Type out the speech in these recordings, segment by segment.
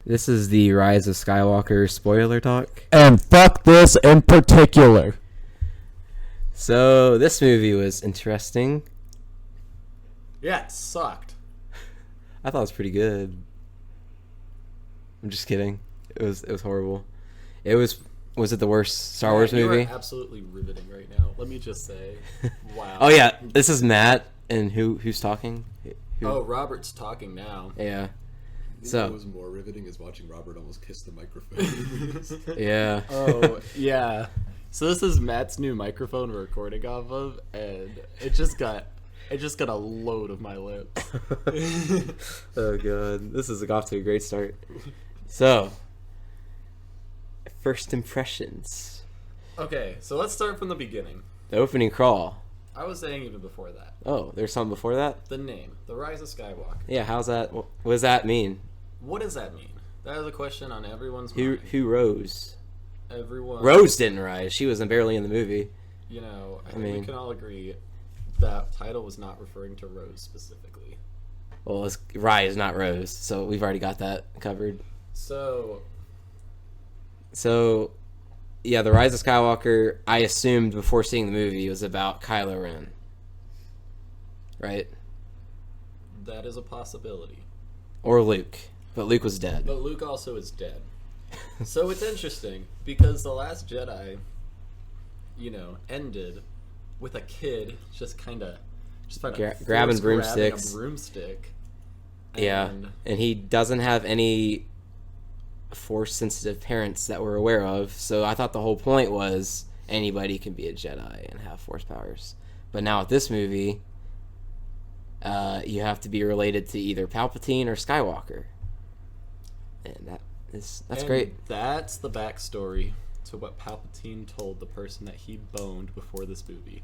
This is the Rise of Skywalker spoiler talk. And fuck this in particular. So, this movie was interesting. Yeah, it sucked. I thought it was pretty good. I'm just kidding. It was horrible. Was it the worst Star Wars movie? You are absolutely riveting right now. Let me just say. Wow. Oh yeah, this is Matt, and who's talking? Oh, Robert's talking now. Yeah. So what was more riveting is watching Robert almost kiss the microphone. Yeah. Oh, yeah. So this is Matt's new microphone we're recording off of, and it just got a load of my lips. Oh god, this is off to a great start. So, first impressions. Okay, so let's start from the beginning. The opening crawl. I was saying even before that. Oh, there's something before that? The name, The Rise of Skywalker. Yeah, how's that? What does that mean? What does that mean? That is a question on everyone's mind. Who rose? Everyone. Rose didn't rise. She was barely in the movie. You know, I mean, think we can all agree that title was not referring to Rose specifically. Well, it's Rise, not Rose, so we've already got that covered. So, yeah, The Rise of Skywalker, I assumed before seeing the movie, was about Kylo Ren. Right? that is a possibility. Or Luke. But Luke was dead. But Luke also is dead. So it's interesting, because The Last Jedi, ended with a kid just kind of grabbing broomsticks. A broomstick. Yeah, and he doesn't have any Force-sensitive parents that we're aware of, so I thought the whole point was anybody can be a Jedi and have Force powers. But now with this movie, you have to be related to either Palpatine or Skywalker. And that's great. That's the backstory to what Palpatine told the person that he boned before this movie.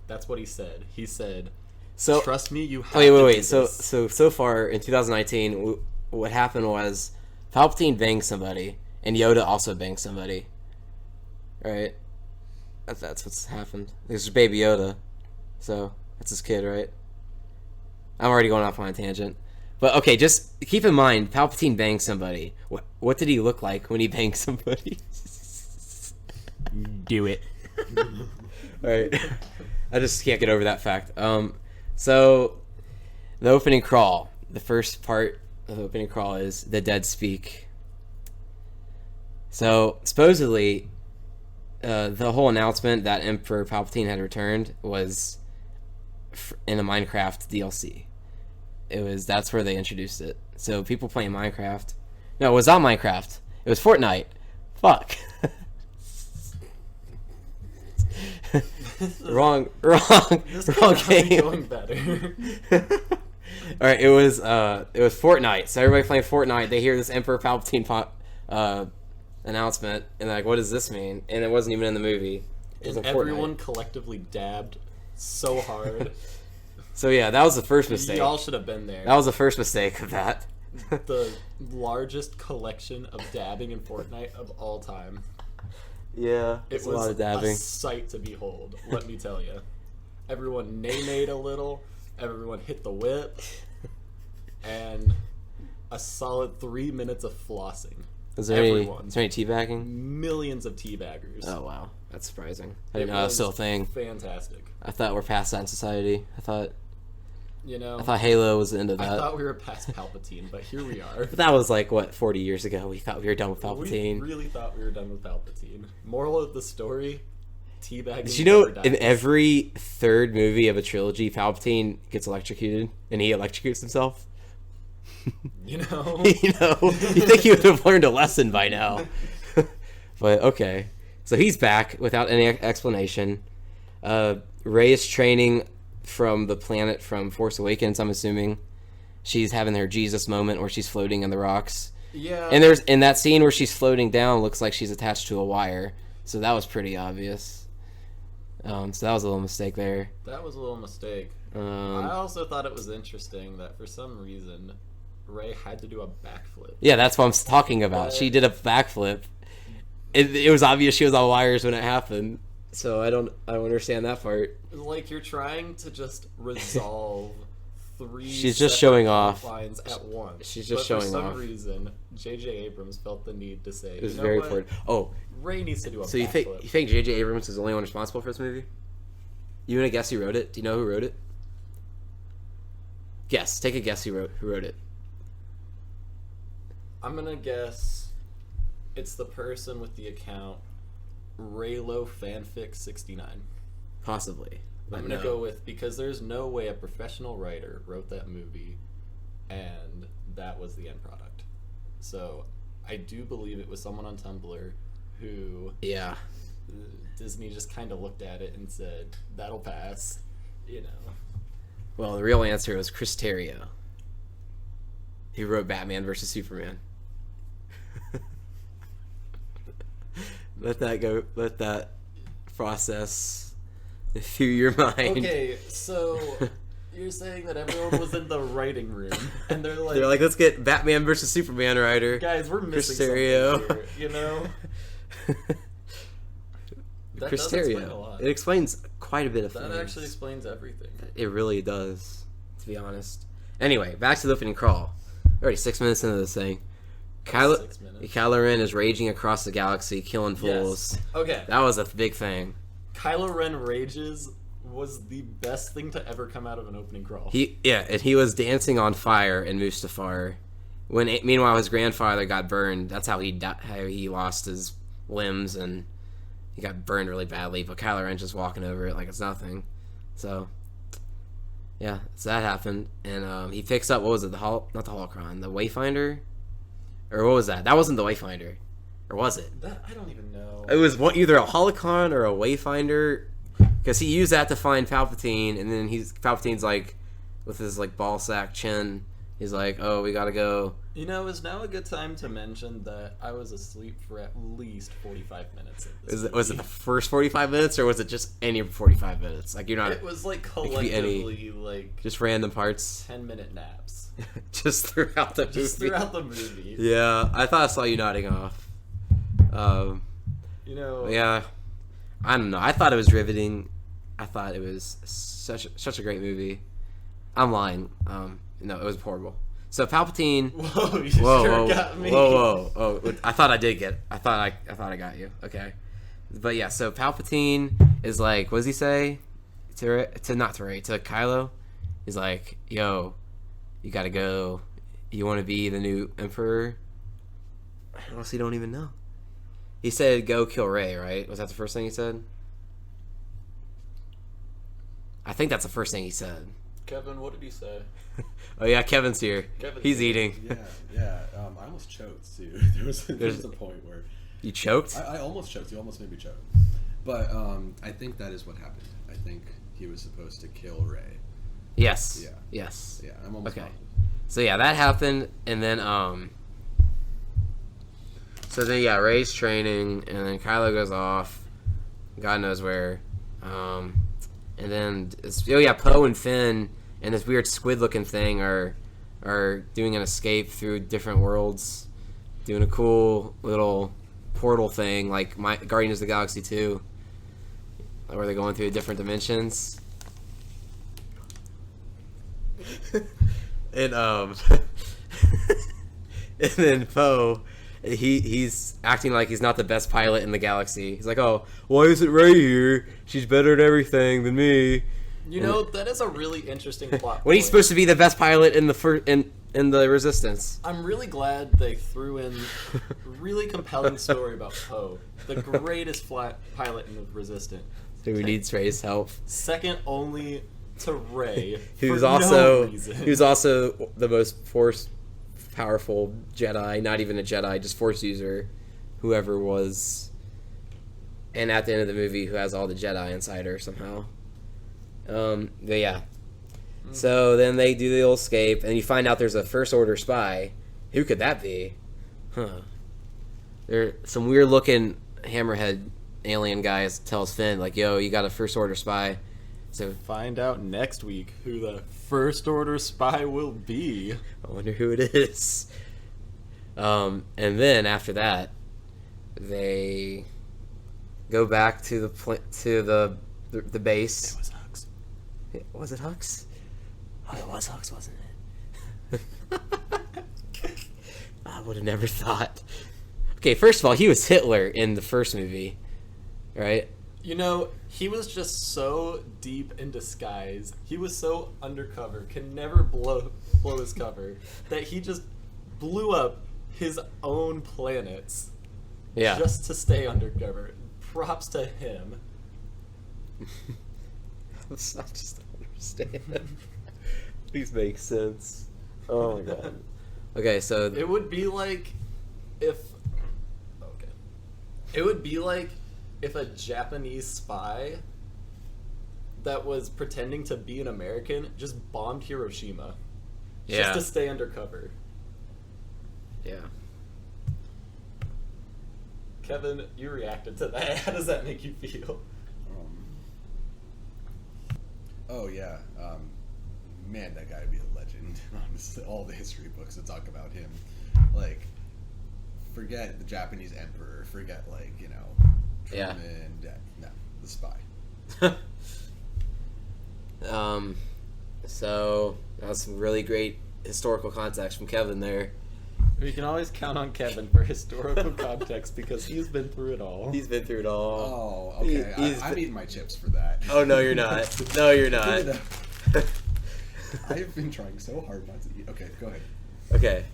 That's what he said. He said, So trust me, you have wait. to do So far in 2019, what happened was Palpatine banged somebody, and Yoda also banged somebody. Right? That's what's happened. This is Baby Yoda, so that's his kid, right? I'm already going off on a tangent, but okay, just keep in mind Palpatine banged somebody. What did he look like when he banged somebody? Do it. All right, I just can't get over that fact. So the opening crawl, the first part of the opening crawl is the dead speak. So supposedly, the whole announcement that Emperor Palpatine had returned was in a Minecraft DLC. That's where they introduced it. So people playing Minecraft. No, it was not Minecraft. It was Fortnite. Fuck. wrong game. Going better. All right, it was Fortnite. So everybody playing Fortnite, they hear this Emperor Palpatine announcement, and they're like, what does this mean? And it wasn't even in the movie. It was And in everyone Fortnite. collectively dabbed so hard. So yeah, that was the first mistake. Y'all should have been there. That was the first mistake of that. The largest collection of dabbing in Fortnite of all time. Yeah, It it's was a lot of dabbing. a sight to behold, let me tell you. Everyone nay-nayed a little, everyone hit the whip, and a solid 3 minutes of flossing. Is there Everyone. any teabagging? Millions of teabaggers. Oh wow, that's surprising. I didn't know that was still a thing. Fantastic. I thought we're past that in society. I thought Halo was the end of I that. thought we were past Palpatine, but here we are. But that was like, what, 40 years ago? We thought we were done with Palpatine. We really thought we were done with Palpatine. Moral of the story, teabagging. Did you know never in dies. every third movie of a trilogy, Palpatine gets electrocuted and he electrocutes himself? You know? You think he would have learned a lesson by now. But okay. So he's back without any explanation. Rey is training from the planet from Force Awakens, I'm assuming. She's having her Jesus moment where she's floating in the rocks. Yeah. And there's in that scene where she's floating down, looks like she's attached to a wire. So that was pretty obvious. So that was a little mistake there. That was a little mistake. I also thought it was interesting that for some reason, Rey had to do a backflip. Yeah, that's what I'm talking about. She did a backflip. It was obvious she was on wires when it happened. So I don't understand that part. Like, you're trying to just resolve three. She's just separate showing off. lines at once. She's just but showing for some off. reason, J.J. Abrams felt the need to say, It was you know very what? important. Oh, Ray needs to do a so you backflip. think J.J. Abrams is the only one responsible for this movie? You want to guess who wrote it? Do you know who wrote it? Guess. Take a guess who wrote it. I'm gonna guess it's the person with the account Raylo Fanfic 69. Possibly. I'm gonna go with, because there's no way a professional writer wrote that movie and that was the end product. So I do believe it was someone on Tumblr who Yeah. Disney just kind of looked at it and said, that'll pass, you know. Well, the real answer was Chris Terrio. He wrote Batman versus Superman. Let that go. Let that process through your mind. Okay, so you're saying that everyone was in the writing room and they're like, let's get Batman versus Superman writer. guys, we're missing Chris Terrio. something here, you know? That Chris does explain a Terrio. lot. It explains quite a bit of That things. actually explains everything. It really does, to be honest. Anyway, back to the opening crawl. Already 6 minutes into this thing. 6 minutes. Kylo Ren is raging across the galaxy, killing fools. Yes. Okay. That was a big thing. Kylo Ren rages was the best thing to ever come out of an opening crawl. And he was dancing on fire in Mustafar. Meanwhile, his grandfather got burned. That's how how he lost his limbs, and he got burned really badly. But Kylo Ren's just walking over it like it's nothing. So, yeah, so that happened, and he picks up, what was it? Not the holocron, the Wayfinder, or what was that? That wasn't the Wayfinder, or was it? That I don't even know. It was either a holocron or a Wayfinder, because he used that to find Palpatine, and then Palpatine's like, with his like ball sack chin, he's like, "Oh, we gotta go." You know, is now a good time to mention that I was asleep for at least 45 minutes. Was it the first 45 minutes, or was it just any 45 minutes? Like, you're not. It was like could be any- collectively like Just random parts, 10-minute naps. just throughout the movie. Just throughout the movie. Yeah, I thought I saw you nodding off. You know. Yeah, I don't know. I thought it was riveting. I thought it was such a great movie. I'm lying. No, it was horrible. So Palpatine. Whoa, you Whoa, sure whoa, got me. whoa. Oh, I thought I did get. I thought I got you. Okay, but yeah. So Palpatine is like, what does he say to Rey, to Kylo? He's like, "Yo, you gotta go. You want to be the new Emperor?" I honestly don't even know. He said, "Go kill Rey." Right? Was that the first thing he said? I think that's the first thing he said. Kevin, what did he say? Oh yeah, Kevin's here. Kevin's He's here. eating. Yeah. I almost choked too. There was a point where You choked? I almost choked. You almost made me choke. But I think that is what happened. I think he was supposed to kill Rey. Yes. Yeah. Yes. Yeah, I'm almost Okay. positive. So yeah, that happened, and then so then yeah, Rey's training, and then Kylo goes off, God knows where, and then Poe and Finn and this weird squid-looking thing are doing an escape through different worlds, doing a cool little portal thing like Guardians of the Galaxy 2, where they're going through different dimensions. And and then Poe, he's acting like he's not the best pilot in the galaxy. He's like, "Oh, why isn't Rey here? She's better at everything than me." You know, that is a really interesting plot. When he's point. supposed to be the best pilot in the in the Resistance. I'm really glad they threw in a really compelling story about Poe, the greatest pilot in the Resistance. Who needs Rey's help? Second only to Rey. Who's for also no reason. who's also the most powerful Jedi, not even a Jedi, just Force user, whoever was. And at the end of the movie, who has all the Jedi inside her somehow. But yeah. So then they do the little escape, and you find out there's a First Order spy. Who could that be? Huh. There some weird looking hammerhead alien guys tells Finn, like, "Yo, you got a First Order spy." So Find out next week who the First Order spy will be. I wonder who it is. And then after that, they go back to the base. It was Hux. Was it Hux? Oh, it was Hux, wasn't it? I would have never thought. Okay, first of all, he was Hitler in the first movie, right? You know, he was just so deep in disguise. He was so undercover, can never blow his cover, that he just blew up his own planets Yeah. just to stay undercover. Props to him. I just don't understand. These make sense. Oh my god. Okay, so It would be like if... Okay. It would be like if a Japanese spy that was pretending to be an American just bombed Hiroshima. yeah, Just to stay undercover. yeah. Kevin, you reacted to that. How does that make you feel? Oh yeah, man, that guy would be a legend. Honestly, all the history books that talk about him, like, forget the Japanese emperor, forget Yeah. Truman, no, the spy. So that was some really great historical context from Kevin there. We can always count on Kevin for historical context because he's been through it all. He's been through it all. Oh, okay. He's I'm eating my chips for that. Oh no, you're not. No, you're not. I've been trying so hard not to eat. Okay, go ahead. Okay.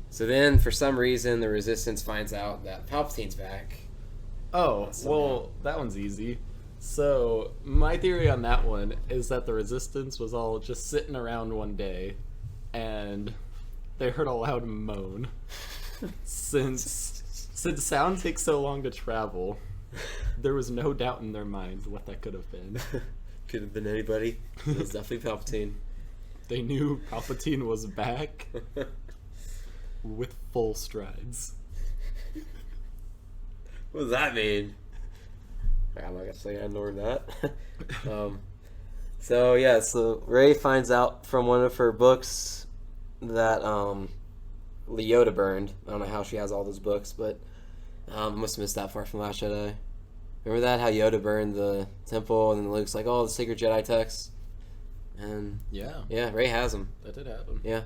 So then, for some reason, the Resistance finds out that Palpatine's back. Oh, Somehow. well, that one's easy. So, my theory on that one is that the Resistance was all just sitting around one day and they heard a loud moan. Since sound takes so long to travel, there was no doubt in their minds what that could have been. Could have been anybody. It was definitely Palpatine. They knew Palpatine was back with full strides. What does that mean? I'm not gonna say I ignored that. So Rey finds out from one of her books that Yoda burned. I don't know how she has all those books, but I must have missed that part from Last Jedi. Remember that? How Yoda burned the temple, and then Luke's like, "Oh, the sacred Jedi texts," and Yeah, Rey has them. that did happen. Yeah.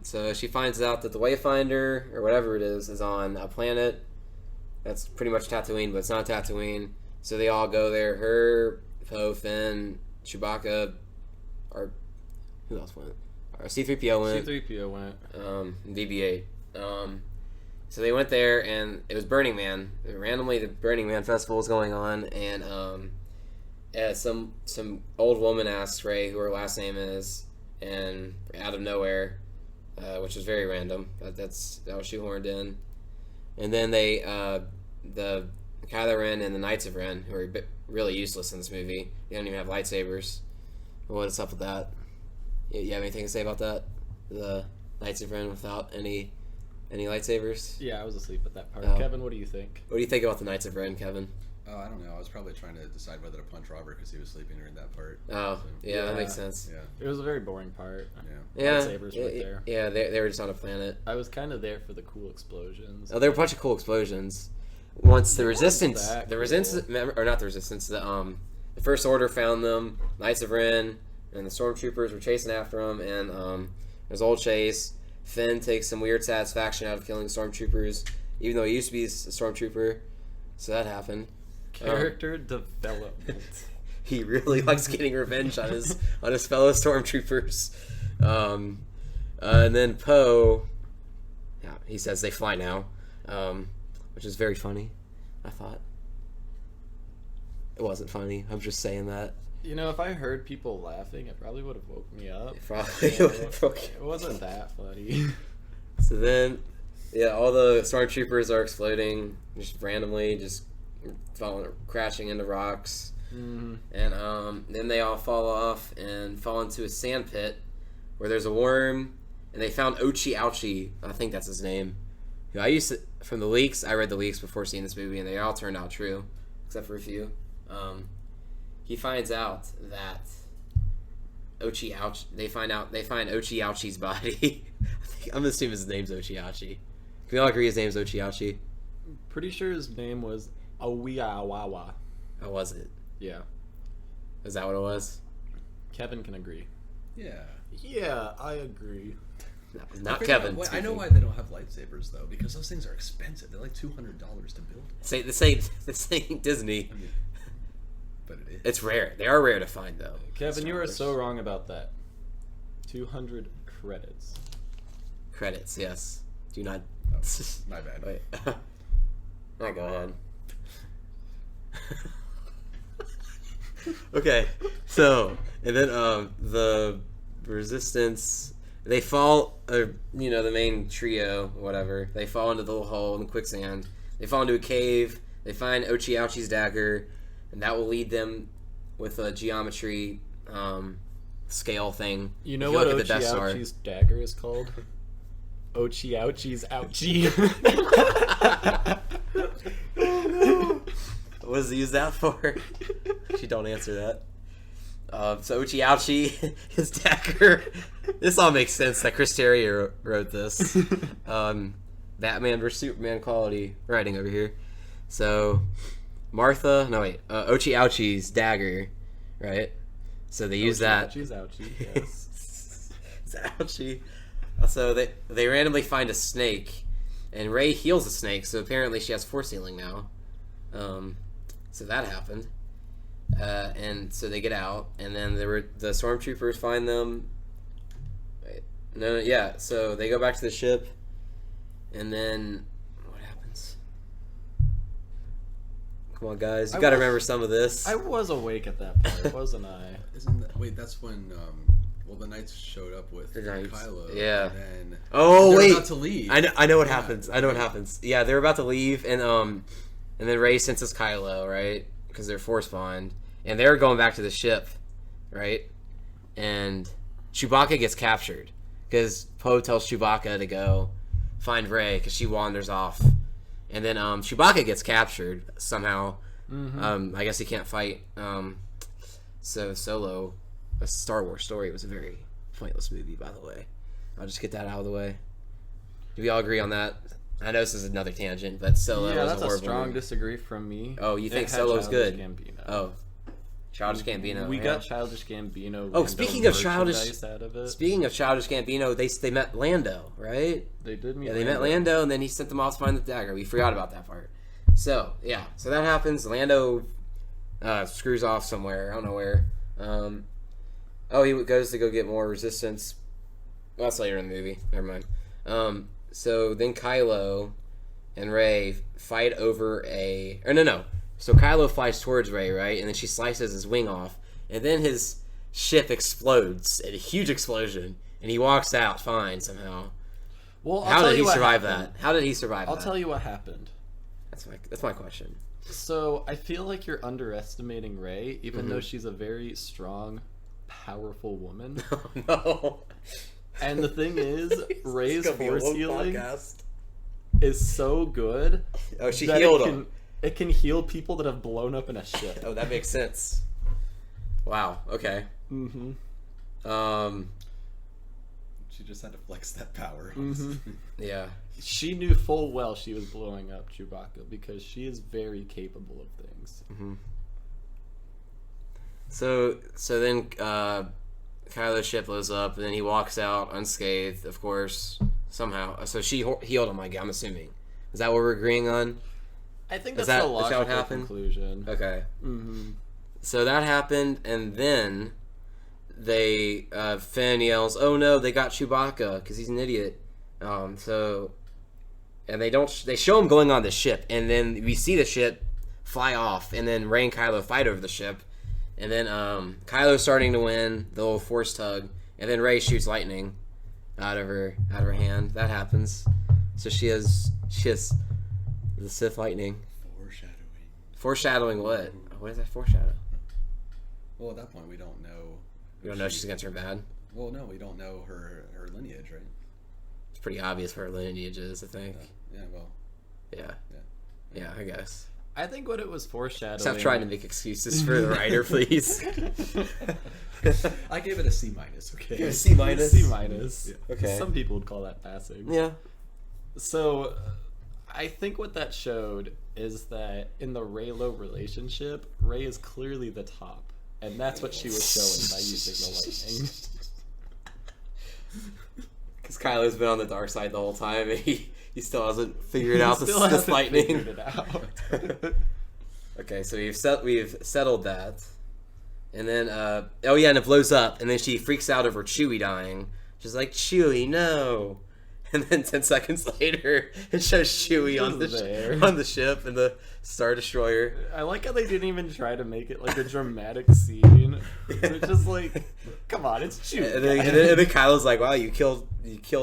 So she finds out that the Wayfinder, or whatever it is on a planet that's pretty much Tatooine, but it's not Tatooine. So they all go there. Her, Poe, Finn, Chewbacca, or who else went? Or C-3PO went. C-3PO went. BB-8. So they went there, and it was Burning Man. Randomly, the Burning Man festival was going on, and some old woman asked Rey who her last name is, and out of nowhere, which was very random. That was shoehorned in. And then they, the Kylo Ren and the Knights of Ren, who are really useless in this movie. They don't even have lightsabers. What's up with that? You have anything to say about that? The Knights of Ren without any lightsabers? Yeah, I was asleep at that part. Oh. Kevin, what do you think? What do you think about the Knights of Ren, Kevin? Oh, I don't know. I was probably trying to decide whether to punch Robert because he was sleeping during that part. Oh, So, yeah, that Yeah. makes sense. yeah, It was a very boring part. yeah. Yeah, Lightsabers right there. Yeah, they were just on a planet. I was kind of there for the cool explosions. Oh, there were a bunch of cool explosions. Once the It wasn't Resistance, that the cool. Resistance, or not the Resistance, the First Order found them. Knights of Ren and the Stormtroopers were chasing after them, and there's old chase. Finn takes some weird satisfaction out of killing Stormtroopers, even though he used to be a Stormtrooper. So that happened. Character development. He really likes getting revenge on his fellow Stormtroopers. And then Poe, yeah, he says they fly now, which is very funny. I thought it wasn't funny. I'm just saying that. You know, if I heard people laughing, it probably would have woke me up. It probably You know, would have broken. it wasn't that funny. So then, yeah, all the Stormtroopers are exploding just randomly, just crashing into rocks. Mm. And then they all fall off and fall into a sand pit where there's a worm, and they found Ochi Ouchi. I think that's his name. Who I used to, from the leaks, I read the leaks before seeing this movie, and they all turned out true, except for a few. He finds out that Ochi Ouchi. They find Ochi Ouchi's body. I'm assuming his name's Ochi Ouchi. Can we all agree his name's Ochi Ouchi? Pretty sure his name was Awiawawa. How was it? Yeah. Is that what it was? Kevin can agree. Yeah. Yeah, I agree. That was not I forget Kevin. why- I know speaking. why they don't have lightsabers though, because those things are expensive. They're like $200 to build. This ain't Disney. I mean, but it is. It's rare. They are rare to find though. Kevin, you are Star so Wars. wrong about that. 200 credits. Credits. Yes. Do not. Oh, my bad. Wait. Alright, go ahead. Okay, so and then the Resistance, they fall, the main trio, whatever, they fall into the little hole in the quicksand. They fall into a cave. They find Ochi Ouchi's dagger, and that will lead them with a geometry scale thing. You know If what look Ochi at the Death Star- Ouchi's dagger is called? Ochi Ouchi's ouchie. What does he use that for? She don't answer that. So Uchi Ouchi, his dagger. This all makes sense that Chris Terrio wrote this. Batman vs Superman quality writing over here. So Ochi Ouchi's dagger, right? So they use that. Ouchie's ouchie, yes. It's Ouchie. So they randomly find a snake, and Rey heals the snake. So apparently she has force healing now. So that happened. And so they get out, and then the stormtroopers find them. Wait, no, yeah. So they go back to the ship, and then what happens? Come on, guys, you got to remember some of this. I was awake at that part, wasn't I? Wait, that's when the Knights showed up with The Knights, Kylo. yeah. And then Oh they're wait, about to leave. I know what Yeah. happens. I know what happens. Yeah, they're about to leave, and then Rey senses Kylo, right? Because they're force bond, and they're going back to the ship, right? And Chewbacca gets captured because Poe tells Chewbacca to go find Rey because she wanders off, and then Chewbacca gets captured somehow. Mm-hmm. I guess he can't fight. So Solo, a Star Wars story, was a very pointless movie, by the way. I'll just get that out of the way. Do we all agree on that? I know this is another tangent, but Solo Yeah, was that's a a horrible strong movie. disagree from me. Oh, you think It had Solo's Childish good? Gambino. Oh, Childish Gambino. We yeah. got Childish Gambino. Oh, random speaking of Childish- merchandise out of it. Speaking of Childish Gambino, they met Lando, right? They did meet. Yeah, they met Lando, and then he sent them off to find the dagger. We forgot about that part. So yeah, so that happens. Lando screws off somewhere. I don't know where. He goes to go get more resistance. Well, that's later in the movie. Never mind. So then Kylo and Rey fight over So Kylo flies towards Rey, right? And then she slices his wing off, and then his ship explodes, a huge explosion, and he walks out fine somehow. Well, How did he survive that? How did he survive that? I'll tell you what happened. That's my question. So I feel like you're underestimating Rey, even Mm-hmm. though she's a very strong, powerful woman. Oh no. And the thing is, Rey's It's gonna be a force long healing podcast. is so good. Oh, she that healed it him. It can heal people that have blown up in a ship. Oh, that makes sense. Wow. Okay. Mm-hmm. She just had to flex that power. Mm-hmm. Yeah. She knew full well she was blowing up Chewbacca because she is very capable of things. Mm-hmm. So then Kylo's ship blows up, and then he walks out unscathed, of course, somehow. So she healed him, I'm assuming. Is that what we're agreeing on? I think Is that's that- the is that what logical happened? conclusion. Okay. Mm-hmm. So that happened, and then Finn yells, "Oh no, they got Chewbacca," because he's an idiot. And they show him going on the ship, and then we see the ship fly off, and then Rey and Kylo fight over the ship, and then Kylo's starting to win the little force tug, and then Rey shoots lightning out of her hand. That happens. So she has the Sith lightning. Foreshadowing what? What is that foreshadow? Well, at that point, we don't know. We don't know if she's gonna turn bad. Well, no, we don't know her lineage, right? It's pretty obvious what her lineage is, I think. Yeah, well. Yeah, I guess. I think what it was foreshadowing. Stop trying to make excuses for the writer, please. I gave it a C minus. Okay. Give it a C minus? C minus. Yeah. Okay. Some people would call that passing. Yeah. So, I think what that showed is that in the Rey-Lo relationship, Rey is clearly the top. And that's what she was showing by using the lightning. Because Kylo's been on the dark side the whole time, and he still hasn't figured out this Hasn't lightning. figured it out. Okay, so we've settled that, and then and it blows up, and then she freaks out over Chewie dying. She's like, Chewie, no. And then 10 seconds later, it shows Chewie on the ship and the Star Destroyer. I like how they didn't even try to make it like a dramatic scene. It's just like, come on, it's Chewie. And then Kylo's like, wow, you killed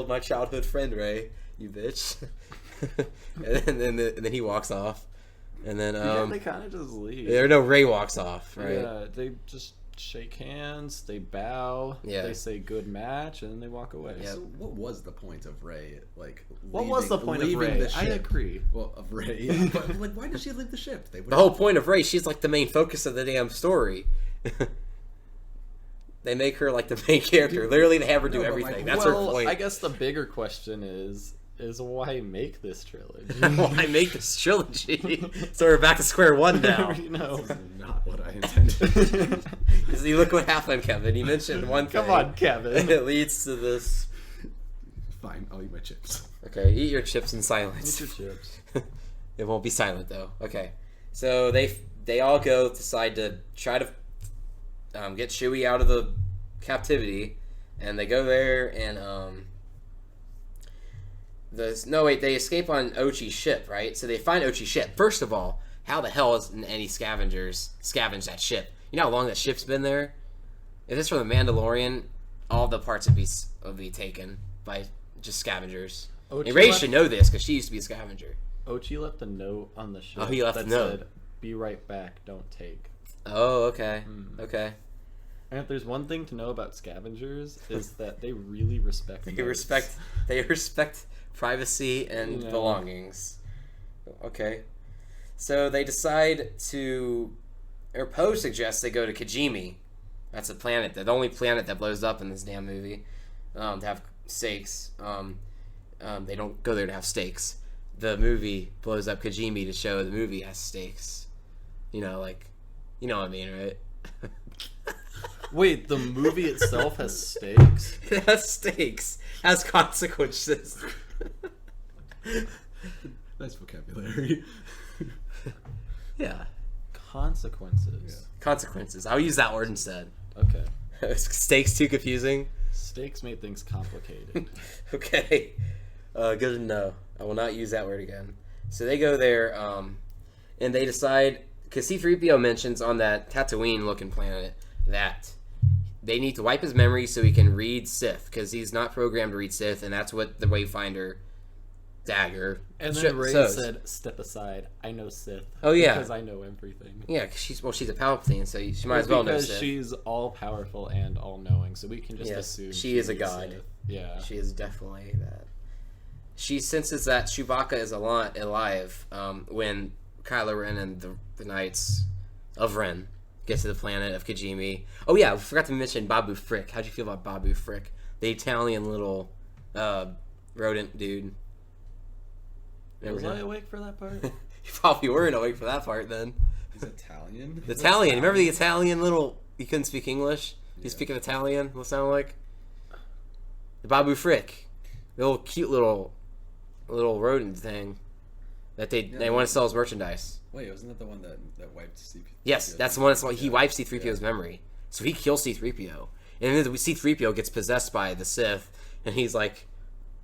my childhood friend, Rey, you bitch. and then he walks off. And then they kind of just leave. Rey walks off, right? Yeah, they just shake hands, they bow, they say good match, and then they walk away. Yeah. So what was the point of Rey? Like, What was the point of Rey? I agree. Well, of Rey, but like, why did she leave the ship? The whole point of Rey, she's like the main focus of the damn story. They make her like the main character. Literally, they have her do everything. That's her point. I guess the bigger question is why make this trilogy? Why make this trilogy? So we're back to square one now. No. This is not what I intended. See, look what happened, Kevin. You mentioned one thing. Come on, Kevin. And it leads to this. Fine, I'll eat my chips. Okay, eat your chips in silence. Eat your chips. It won't be silent though. Okay, so they all decide to try to get Chewie out of the captivity, and they go there and they escape on Ochi's ship, right? So they find Ochi's ship. First of all, how the hell is any scavengers scavenge that ship? You know how long that ship's been there? If it's from the Mandalorian, all the parts would be taken by just scavengers. And Rey should know this because she used to be a scavenger. Ochi left a note on the ship he left that a note. said, "Be right back, don't take." Oh, okay. Okay. And if there's one thing to know about scavengers, is that they really respect They respect privacy and Yeah. belongings. Okay. So they decide Poe suggests they go to Kijimi. That's the only planet that blows up in this damn movie, to have stakes. They don't go there to have stakes. The movie blows up Kijimi to show the movie has stakes. You know what I mean, right? Wait, the movie itself has stakes? It has stakes. Has consequences. Nice vocabulary. Yeah. Consequences. Yeah. Consequences. I'll use that word instead. Okay. Stakes too confusing? Stakes made things complicated. Okay. Good to know. I will not use that word again. So they go there, and they decide, because C-3PO mentions on that Tatooine-looking planet that they need to wipe his memory so he can read Sith, because he's not programmed to read Sith, and that's what the Wayfinder dagger And then Rey shows. said, "Step aside. I know Sith. Oh, yeah. Because I know everything." Yeah, because she's a Palpatine, so she might as well know Because Sith. she's all powerful and all knowing, so we can just Yes, assume she is a she's god. Sith. Yeah. She is definitely that. She senses that Chewbacca is alive when Kylo Ren and the Knights of Ren get to the planet of Kijimi. Oh yeah, I forgot to mention Babu Frick. How'd you feel about Babu Frick? The Italian little rodent dude. Was Remember I him? awake for that part? You probably weren't awake for that part then. He's Italian? The Italian. Remember the Italian little... He couldn't speak English? He's speaking Italian. What it sound like? The Babu Frick. The little cute little rodent thing that they want to sell as merchandise. Wait, wasn't that the one that wiped C-3PO? Yes, that's the one. He wipes C-3PO's memory, so he kills C-3PO, and then C-3PO gets possessed by the Sith, and he's like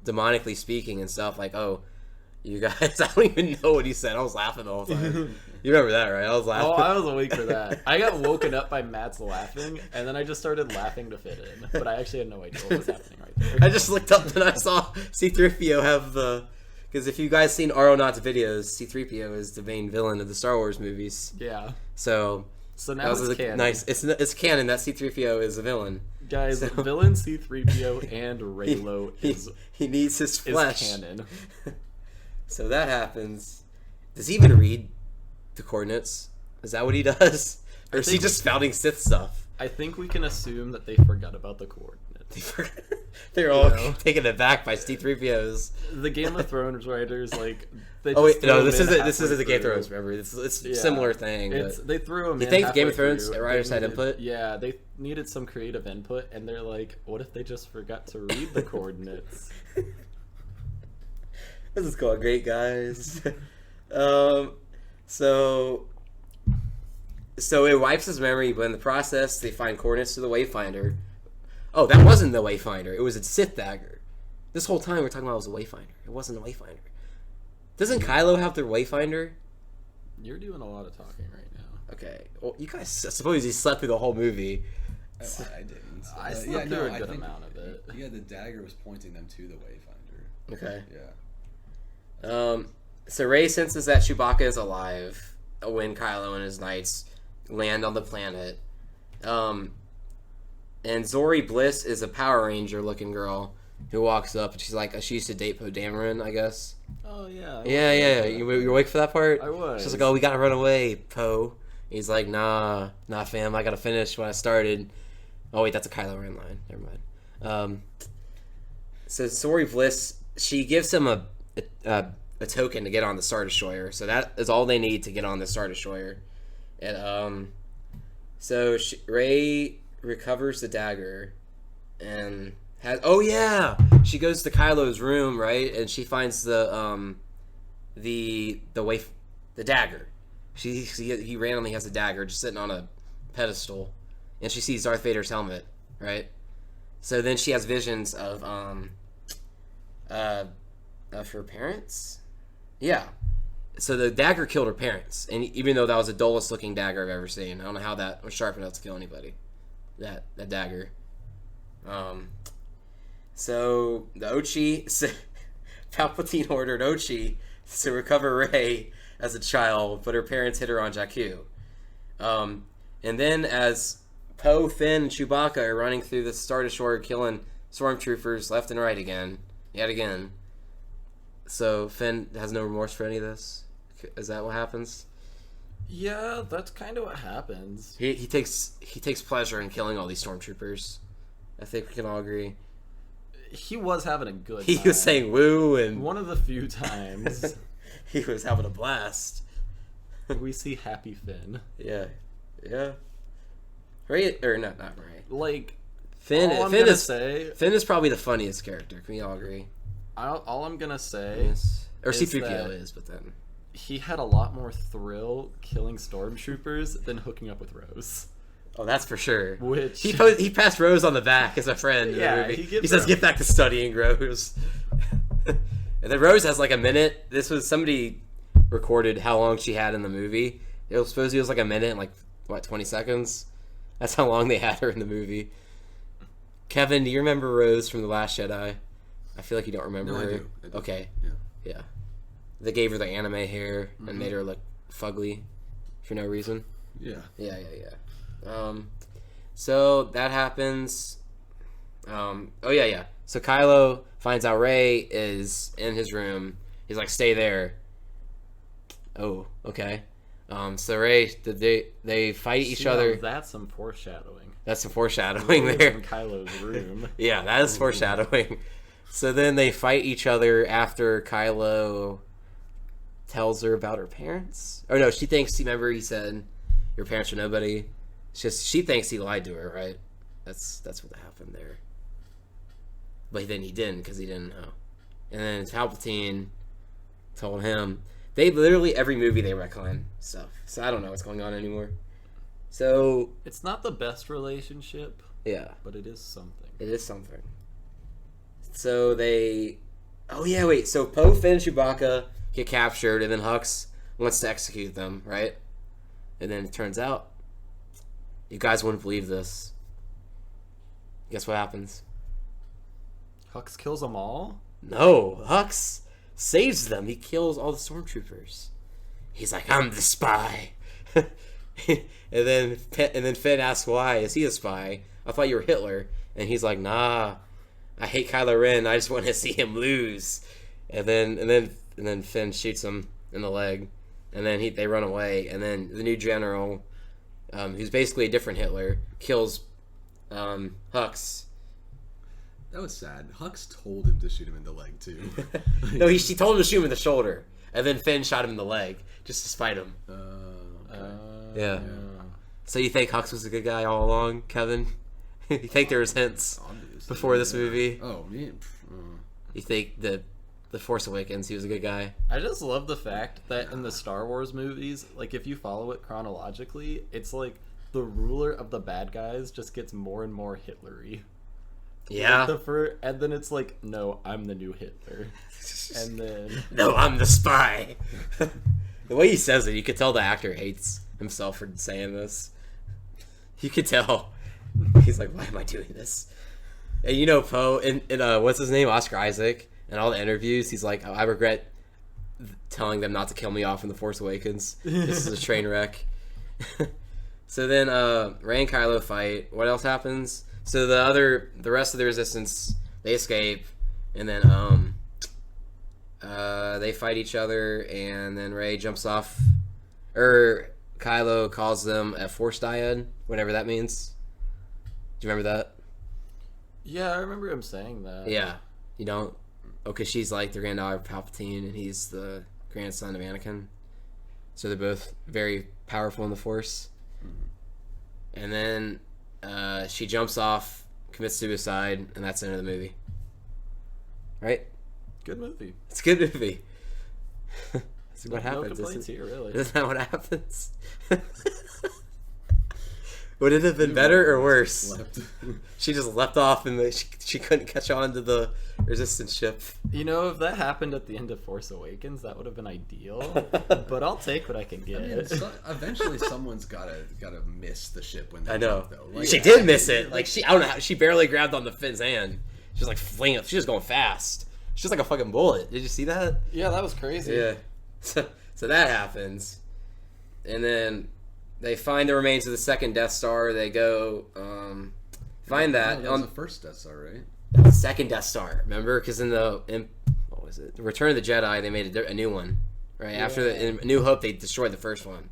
demonically speaking and stuff like, "Oh, you guys," I don't even know what he said. I was laughing the whole time. You remember that, right? I was laughing. Oh, I was awake for that. I got woken up by Matt's laughing, and then I just started laughing to fit in. But I actually had no idea what was happening right there. I just looked up and I saw C-3PO have the... Because if you guys seen Aeronaut's videos, C-3PO is the main villain of the Star Wars movies. Yeah. So now it's canon. Nice. It's canon that C-3PO is a villain. Guys, So- villain C-3PO and Reylo He needs his flesh. is canon. So that happens. Does he even read the coordinates? Is that what he does? Or is he think- just spouting Sith stuff? I think we can assume that they forgot about the coordinates. They're all You know? taken aback by C-3POs. The Game of Thrones writers, like, they Oh just wait, threw no, him this in isn't halfway the Game of through. Thrones. Remember, it's a Yeah. similar thing. But They threw him You in think halfway Game of Thrones through. writers They had needed- input? Yeah, they needed some creative input, and they're like, what if they just forgot to read the coordinates? This is called Great Guys. So it wipes his memory, but in the process, they find coordinates to the Wayfinder. Oh, that wasn't the Wayfinder. It was a Sith dagger. This whole time we're talking about it was a Wayfinder. It wasn't a Wayfinder. Doesn't Kylo have their Wayfinder? You're doing a lot of talking right now. Okay. Well, you guys, I suppose you slept through the whole movie. I didn't. I slept through a good amount of it. Yeah, the dagger was pointing them to the Wayfinder. Okay. Yeah. So Rey senses that Chewbacca is alive when Kylo and his knights land on the planet. And Zori Bliss is a Power Ranger looking girl who walks up and she's like, she used to date Poe Dameron, I guess. Oh, yeah. Yeah. You awake for that part? I was. She's like, oh, we gotta run away, Poe. He's like, nah, fam, I gotta finish what I started. Oh, wait, that's a Kylo Ren line. Never mind. So Zori Bliss, she gives him a token to get on the Star Destroyer. So that is all they need to get on the Star Destroyer. And so Rey recovers the dagger and has. Oh yeah, she goes to Kylo's room, right, and she finds the dagger. He randomly has a dagger just sitting on a pedestal, and she sees Darth Vader's helmet, right. So then she has visions of her parents. Yeah. So the dagger killed her parents, and even though that was the dullest looking dagger I've ever seen, I don't know how that was sharp enough to kill anybody. That dagger. So the Ochi, Palpatine ordered Ochi to recover Rey as a child, but her parents hid her on Jakku. And then as Poe, Finn, and Chewbacca are running through the Star Destroyer, killing stormtroopers left and right yet again. So Finn has no remorse for any of this. Is that what happens? Yeah, that's kind of what happens. He takes pleasure in killing all these stormtroopers. I think we can all agree. He was having a good He time. was saying woo, and One of the few times he was having a blast. we see Happy Finn. Yeah. Ray, or not Ray. Like, Finn all I'm Finn gonna is say, Finn is probably the funniest character. Can we all agree? all I'm gonna say Yes. Or is C-3PO that is, but then he had a lot more thrill killing stormtroopers than hooking up with Rose. oh, that's for sure. Which He passed Rose on the back as a friend. In Yeah, the movie. he gives says, her- "Get back to studying, Rose." And then Rose has like a minute. This was somebody recorded how long she had in the movie. It was supposed to be like a minute and like 20 seconds. That's how long they had her in the movie. Kevin, do you remember Rose from The Last Jedi? I feel like you don't remember No, I her. do. Okay, Yeah. yeah. They gave her the anime hair and made her look fugly for no reason. Yeah. Yeah. So that happens. So Kylo finds out Rey is in his room. He's like, "Stay there." Oh, okay. So Rey, they fight each See, now other. That's some foreshadowing. That's some foreshadowing Rose there. in Kylo's room. Yeah, that is foreshadowing. So then they fight each other after Kylo tells her about her parents. Or no, she thinks. Remember, he said, "Your parents are nobody." She thinks he lied to her, right? That's what happened there. But then he didn't, because he didn't know. And then Palpatine told him. They literally every movie they retcon stuff. So I don't know what's going on anymore. So It's not the best relationship, yeah, but it is something. it is something. So they. Oh yeah, wait. So Poe, Finn, and Chewbacca get captured, and then Hux wants to execute them, right? And then it turns out, you guys wouldn't believe this. Guess what happens? Hux kills them all? No, Hux saves them. He kills all the stormtroopers. He's like, "I'm the spy." and then Finn asks why. Is he a spy? I thought you were Hitler. And he's like, "Nah, I hate Kylo Ren. I just want to see him lose." And then Finn shoots him in the leg. And then they run away. And then the new general, who's basically a different Hitler, kills Hux. That was sad. Hux told him to shoot him in the leg too. No, she told him to shoot him in the shoulder, and then Finn shot him in the leg just to spite him. Okay. Yeah. So you think Hux was a good guy all along, Kevin? You think there was hints Obviously, before this movie? Oh man. You think that The Force Awakens, he was a good guy? I just love the fact that in the Star Wars movies, like if you follow it chronologically, it's like the ruler of the bad guys just gets more and more Hitlery. Yeah. Like and then it's like, no, I'm the new Hitler. And then No, I'm the spy. The way he says it, you could tell the actor hates himself for saying this. You could tell. He's like, why am I doing this? And you know, Poe, in what's his name? Oscar Isaac. In all the interviews, he's like, I regret telling them not to kill me off in The Force Awakens. This is a train wreck. So then Rey and Kylo fight. What else happens? So the rest of the Resistance, they escape. And then they fight each other, and then Rey jumps off. Kylo calls them a Force dyad, whatever that means. Do you remember that? yeah, I remember him saying that. Yeah. You don't? Oh, because she's like the granddaughter of Palpatine, and he's the grandson of Anakin. So they're both very powerful in the Force. And then she jumps off, commits suicide, and that's the end of the movie. Right? Good movie. It's a good movie. That's what happens. No complaints here, really. Isn't that what happens? Would it have been better or worse? She just leapt off and she couldn't catch on to the Resistance ship. You know, if that happened at the end of Force Awakens, that would have been ideal. But I'll take what I can get. I mean, eventually, someone's gotta miss the ship when they I know. jump, though. Like, She did miss it. Like I don't know how, she barely grabbed on the Finn's hand. She was like flinging it. She was going fast. She's like a fucking bullet. Did you see that? Yeah, that was crazy. Yeah. So that happens. And then they find the remains of the second Death Star. They go find that. that was the first Death Star, right? The second Death Star. Remember? Because in what was it? The Return of the Jedi, they made a new one. Right? Yeah. After in New Hope, they destroyed the first one.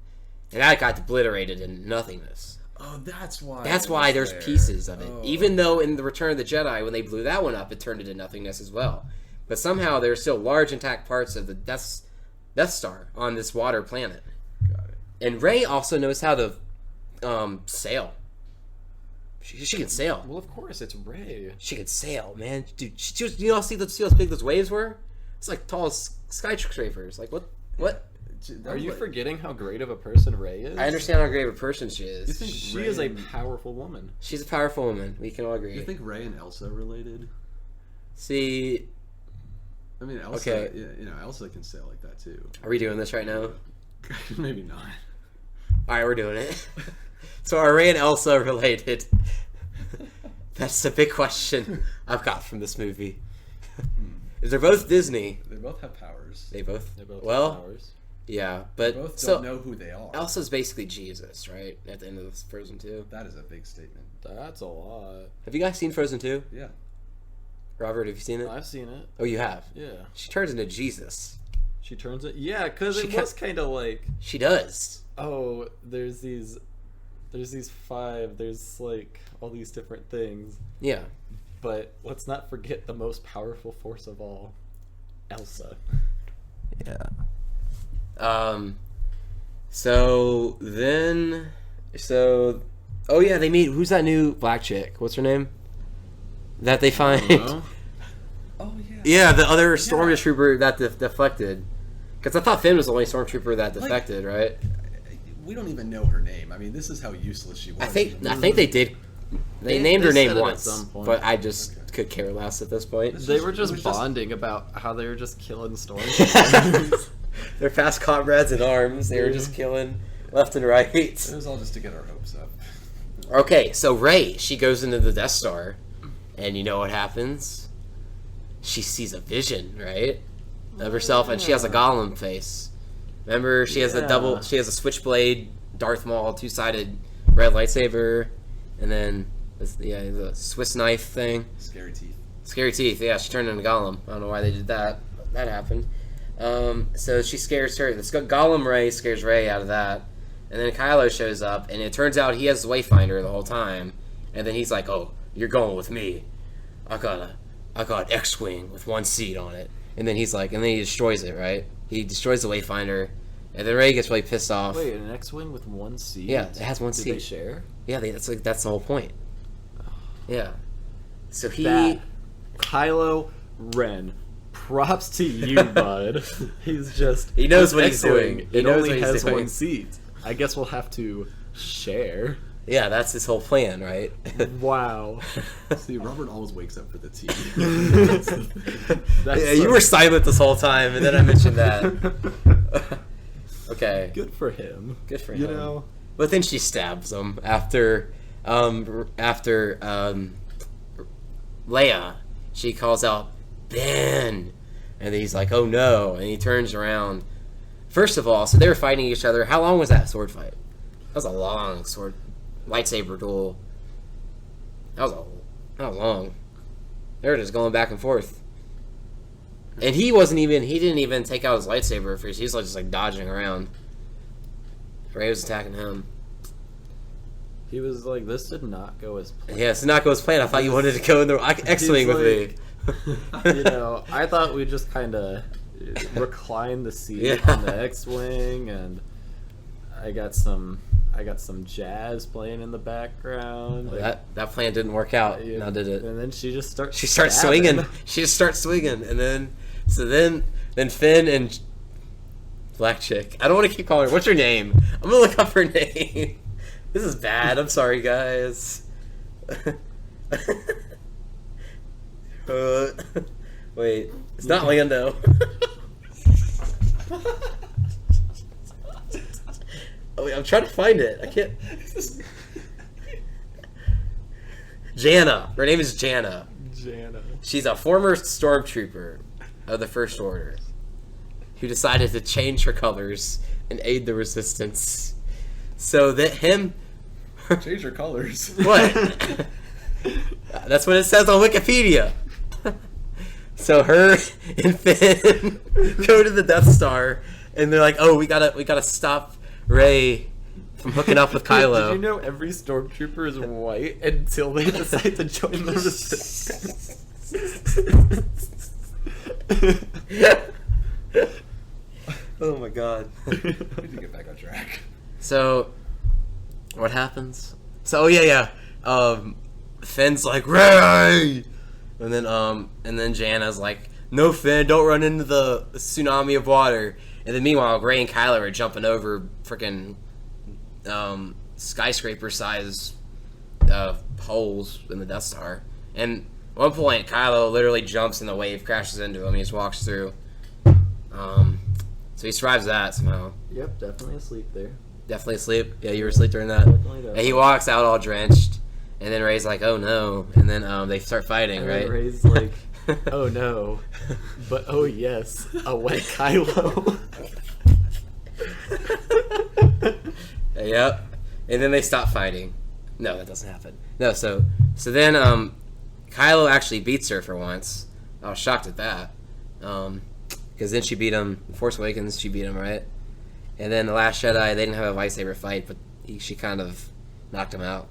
And that got obliterated in nothingness. Oh, that's why. That's it why was there's there. pieces of it. Oh. Even though in the Return of the Jedi, when they blew that one up, it turned into nothingness as well. But somehow there's still large intact parts of the Death Star on this water planet. Got it. And Rey also knows how to sail. She can sail. Well, of course, it's Rey. She can sail, man. Dude, she was, you know, see how big those waves were? It's like tall as skyscrapers. Like, what? Are you forgetting how great of a person Rey is? I understand how great of a person she is. You think She Rey is a and- powerful woman. She's a powerful woman. We can all agree. You think Rey and Elsa are related? See, I mean, Elsa. Okay. You know, Elsa can sail like that too. are we doing this right now? Maybe not. All right, we're doing it. So are Rey and Elsa related? That's the big question I've got from this movie. They're both Disney. They both have powers. They both. They both Well, have powers. yeah, They but both so don't know who they are. Elsa's basically Jesus, right? At the end of Frozen 2. That is a big statement. That's a lot. Have you guys seen Frozen 2? Yeah. Robert, have you seen it? I've seen it. Oh, you have. Yeah. She turns into Jesus. She turns it. Yeah, because She it ca- was kind of like, She does. oh, there's these five. There's like all these different things. Yeah. But let's not forget the most powerful force of all, Elsa. Yeah. So then, oh yeah, they meet. Who's that new black chick? What's her name? That they find. Oh, yeah. Yeah, the other stormtrooper that deflected. Because I thought Finn was the only stormtrooper that defected, right? We don't even know her name. I mean, this is how useless she was. I think they did. They named her they name said it at once, some point. but I just could care less at this point. They were It just was just- bonding about how they were just killing stormtroopers. They're fast comrades in arms. They were just killing left and right. It was all just to get our hopes up. Okay, so Rey, she goes into the Death Star, and you know what happens? She sees a vision, right, of herself, and she has a golem face. Remember, she has she has a switchblade, Darth Maul, two-sided red lightsaber, and then the Swiss knife thing. Scary teeth. Scary teeth. Yeah, she turned into Gollum. I don't know why they did that. But that happened. So she scares her. The Gollum Rey scares Rey out of that, and then Kylo shows up, and it turns out he has the Wayfinder the whole time. And then he's like, "Oh, you're going with me. I gotta I got X-wing with 1 seat on it, and then he's like, and then he destroys it, right? He destroys the Wayfinder, and then Ray gets really pissed off. Wait, an X-wing with 1 seat? Yeah, it has 1 Did seat. they share? Yeah, that's the whole point. Yeah. So Kylo Ren. Props to you, bud. He's just... He knows this what he's X-wing, doing. He It knows only what he's has doing. 1 seat. I guess we'll have to share. Yeah, that's his whole plan, right? Wow. See, Robert always wakes up for the tea. That's Yeah, you were silent this whole time, and then I mentioned that. Okay. Good for him. Good for You him. know? But then she stabs him after Leia. She calls out, Ben! And then he's like, oh no. And he turns around. First of all, so they were fighting each other. How long was that sword fight? That was a long lightsaber duel. That was long. They were just going back and forth. And he didn't even take out his lightsaber first. He was just like dodging around. Rey was attacking him. He was like, this did not go as planned. Yeah, it's not Go's plan. I thought you wanted to go in the X-wing with me. You know, I thought we just kind of recline the seat Yeah. on the X-wing, and I got some jazz playing in the background. That plan didn't work out. Yeah, Now did it? And then she just starts. She starts stabbing. swinging. She just starts swinging, and then Finn and Black Chick. I don't want to keep calling her. What's her name? I'm gonna look up her name. This is bad. I'm sorry, guys. Wait, it's not Lando. Oh, wait, I'm trying to find it. I can't. Jana. Her name is Jana. Jana. She's a former stormtrooper of the First Order who decided to change her colors and aid the resistance. So that him... Change your colors. What? That's what it says on Wikipedia. So her and Finn go to the Death Star, and they're like, "Oh, we gotta stop Rey from hooking up with Kylo." Did you know every stormtrooper is white until they decide to join the resistance? Oh my god. We need to get back on track. So, what happens? So, Finn's like, Rey! And then Jana's like, no, Finn, don't run into the tsunami of water. And then meanwhile, Rey and Kylo are jumping over freaking skyscraper-size holes in the Death Star. And at one point, Kylo literally jumps and the wave crashes into him. He just walks through. So he survives that somehow. Yep, definitely asleep there. Definitely asleep. Yeah, you were asleep during that. Definitely. And he walks out all drenched, and then Rey's like, "Oh no!" And then they start fighting, And right? then Rey's like, oh no, but oh yes, a wet Kylo. Yep. And then they stop fighting. No, that doesn't happen. No, so then Kylo actually beats her for once. I was shocked at that. Because then she beat him. In Force Awakens, she beat him, right? And then The Last Jedi, they didn't have a lightsaber fight, but she kind of knocked him out.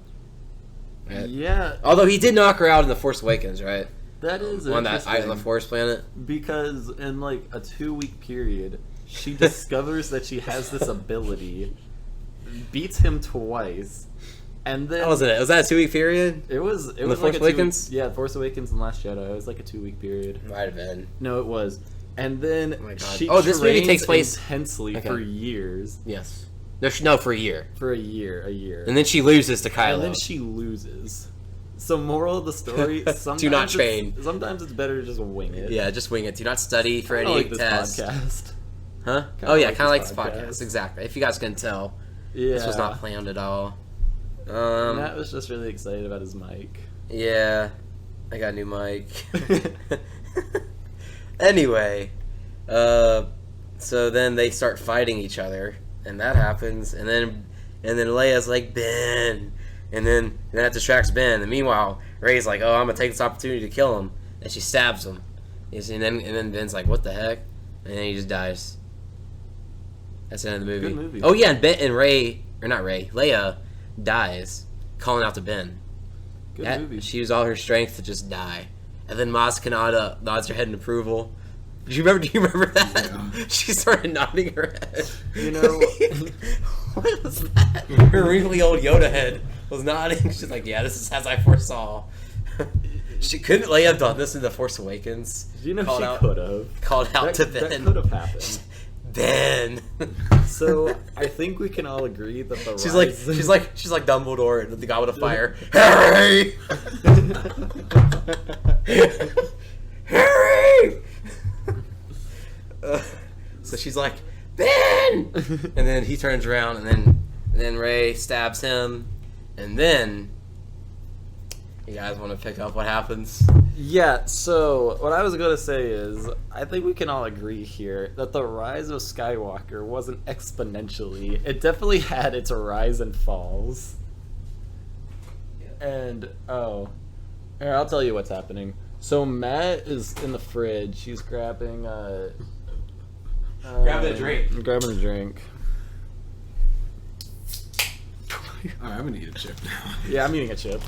Right? Yeah, Although he did knock her out in The Force Awakens, right? that is On that interesting. Isle of Force planet. Because in like a 2-week period, she discovers that she has this ability, beats him twice, and then How was it? Was that a 2-week period? It was The like Force a Awakens? Yeah, Force Awakens and Last Jedi. It was like a 2-week period. Might have been. No, it was. And then my God. she Oh, this movie trains takes place- intensely Okay. for years. Yes. No, for a year. For a year. And then she loses to Kylo. And then she loses. So moral of the story, sometimes Do not train. Sometimes it's better to just wing it. Yeah, just wing it. Do not study for Kinda any like this test. podcast. Huh? Kinda Oh yeah, like kind of like this this podcast. podcast. Exactly. If you guys can tell, Yeah. this was not planned at all. Matt was just really excited about his mic. Yeah, I got a new mic. Anyway, so then they start fighting each other, and that happens, and then Leia's like, Ben, and then that distracts Ben, and meanwhile Rey's like, oh, I'm gonna take this opportunity to kill him, and she stabs him, and then Ben's like, what the heck, and then he just dies. That's the end of the movie. Good movie. Oh yeah, and Leia dies, calling out to Ben. Good That- movie. She used all her strength to just die. and then Maz Kanata nods her head in approval. Do you remember that? Yeah. She started nodding her head. You know, What was that? Her wrinkly old Yoda head was nodding. She's like, yeah, this is as I foresaw. She couldn't Leia have done this in The Force Awakens. you know, Called she out- could have. Called out to That Ben. could have happened. Ben. So I think we can all agree that the She's rise... like Dumbledore and the Goblet of Fire. Harry! Harry! So she's like, Ben! And then he turns around, and then Rey stabs him, and then you guys want to pick up what happens? Yeah, so what I was going to say is, I think we can all agree here that the rise of Skywalker wasn't exponentially. It definitely had its rise and falls. And, here, I'll tell you what's happening. So Matt is in the fridge. She's grabbing Grabbing a drink. Grabbing a drink. Alright, I'm gonna eat a chip now. Yeah, I'm eating a chip.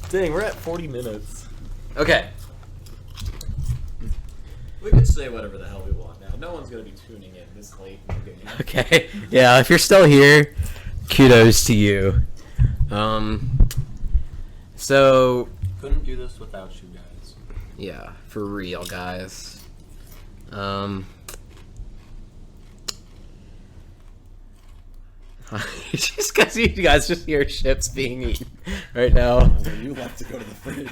Dang, we're at 40 minutes. Okay. We can say whatever the hell we want now. No one's going to be tuning in this late in the game. Okay. Yeah, if you're still here, kudos to you. So Couldn't do this without you guys. yeah, for real, guys. Just because you guys just hear chips being eaten right now. When you left to go to the fridge.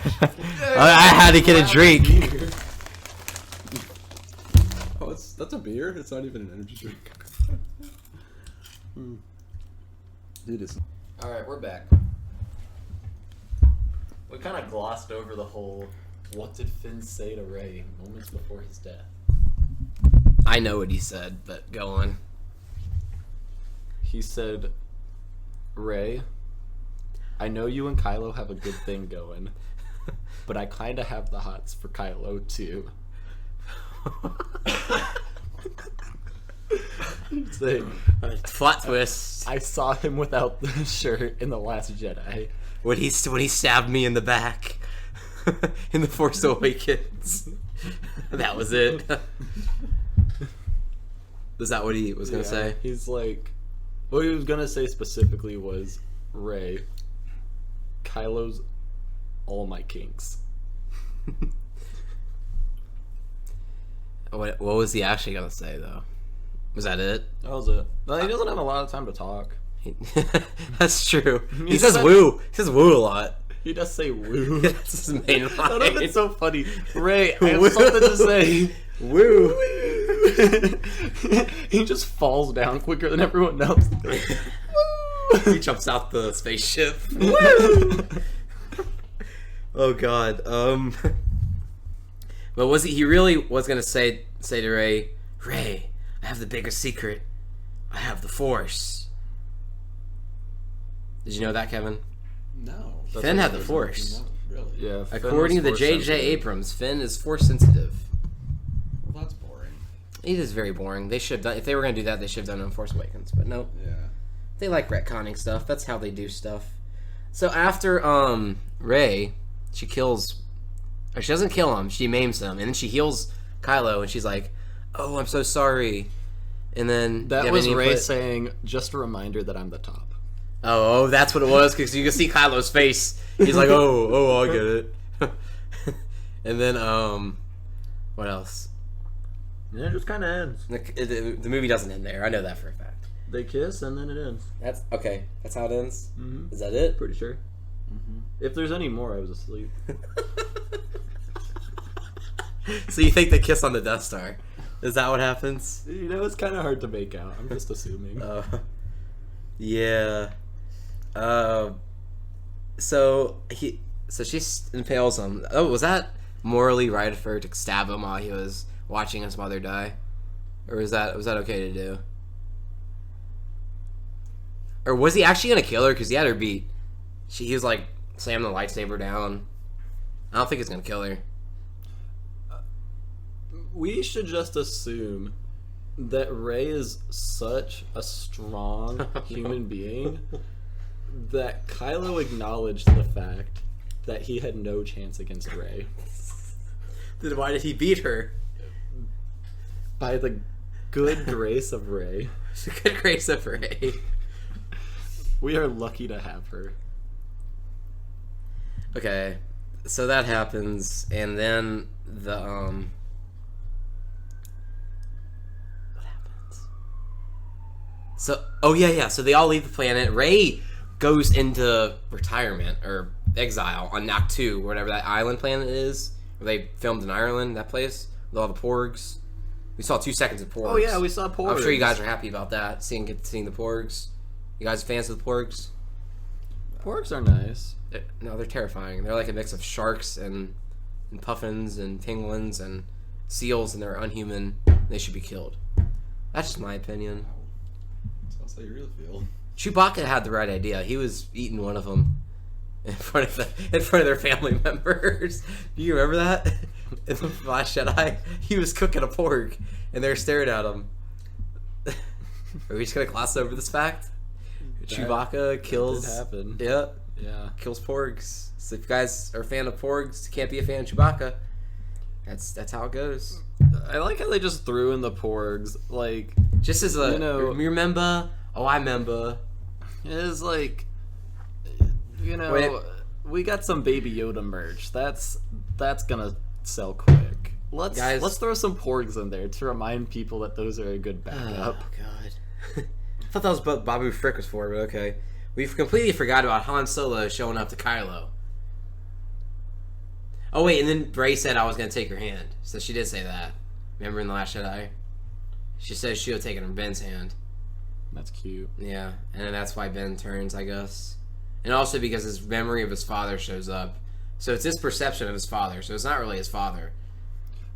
I had to get a drink. Oh, that's a beer? It's not even an energy drink. It is. Alright, we're back. We kind of glossed over the whole what did Finn say to Rey moments before his death. I know what he said, but go on. He said, Rey, I know you and Kylo have a good thing going, but I kind of have the hots for Kylo too. Say, Plot twist. I saw him without the shirt in The Last Jedi. When he stabbed me in the back in The Force Awakens. That was it. Is that what he was gonna say? He's like, what he was gonna say specifically was, Rey, Kylo's all my kinks. What was he actually gonna say though? Was that it? That was it. No, he doesn't have a lot of time to talk. That's true. He He says said- woo. He says woo a lot. He does say woo. That's his main line. That would have been so funny. Ray, I Woo. have something to say. Woo. He just falls down quicker than everyone else. He jumps out the spaceship. Woo. Oh god. But was he really was gonna say to Rey, Rey, I have the bigger secret. I have the Force. Did you know that, Kevin? No. Finn had the Force. No, really? Yeah. According to J.J. Abrams, Finn is Force sensitive. Well, that's boring. It is very boring. They should have done if they were gonna do that. They should have done it in Force Awakens. But no, Yeah. they like retconning stuff. That's how they do stuff. So after Rey, she kills, or she doesn't kill him. She maims him, and then she heals Kylo, and she's like, "Oh, I'm so sorry." And then do That you have was any Ray input? saying, just a reminder that I'm the top. Oh, that's what it was, because you can see Kylo's face. He's like, oh, I get it. And then, what else? Yeah, it just kind of ends. The movie doesn't end there. I know that for a fact. They kiss and then it ends. That's okay. That's how it ends. Mm-hmm. Is that it? Pretty sure. Mm-hmm. If there's any more, I was asleep. So you think they kiss on the Death Star? Is that what happens? You know, it's kind of hard to make out. I'm just assuming. Yeah. So she impales him. Oh, was that morally right of her to stab him while he was watching his mother die, or was that okay to do? Or was he actually gonna kill her because he had her beat? He was like slamming the lightsaber down. I don't think he's gonna kill her. We should just assume that Rey is such a strong human being that Kylo acknowledged the fact that he had no chance against Rey. Then why did he beat her? By the good grace of Rey. Good grace of Rey. We are lucky to have her. Okay, so that happens, and then the what happens? So so they all leave the planet. Rey goes into retirement or exile on Naktu, whatever that island planet is, where they filmed in Ireland. That place with all the porgs. We saw 2 seconds of porgs. Oh yeah, we saw porgs. I'm sure you guys are happy about that. Seeing the porgs. You guys fans of the porgs? Porgs are nice. No, they're terrifying. They're like a mix of sharks and puffins and penguins and seals, and they're unhuman. They should be killed. That's just my opinion. Sounds how you really feel. Chewbacca had the right idea. He was eating one of them in front of their family members. Do you remember that? In the Last Jedi, he was cooking a porg, and they're staring at him. Are we just gonna gloss over this fact? Chewbacca kills. That did happen. Yeah. Yeah. Kills porgs. So if you guys are a fan of porgs, you can't be a fan of Chewbacca. That's how it goes. I like how they just threw in the porgs, like, Just as a, you know, you remember? Oh, I remember. it is like, you know, Wait. we got some Baby Yoda merch. That's gonna sell quick. Guys. Let's throw some porgs in there to remind people that those are a good backup. Oh God. I thought that was what Babu Frick was for, but okay. We've completely forgot about Han Solo showing up to Kylo. Oh wait, and then Rey said I was gonna take her hand. So she did say that. Remember in The Last Jedi? She says she'll take it from Ben's hand. That's cute. Yeah, and then that's why Ben turns, I guess. And also because his memory of his father shows up. So it's his perception of his father, so it's not really his father.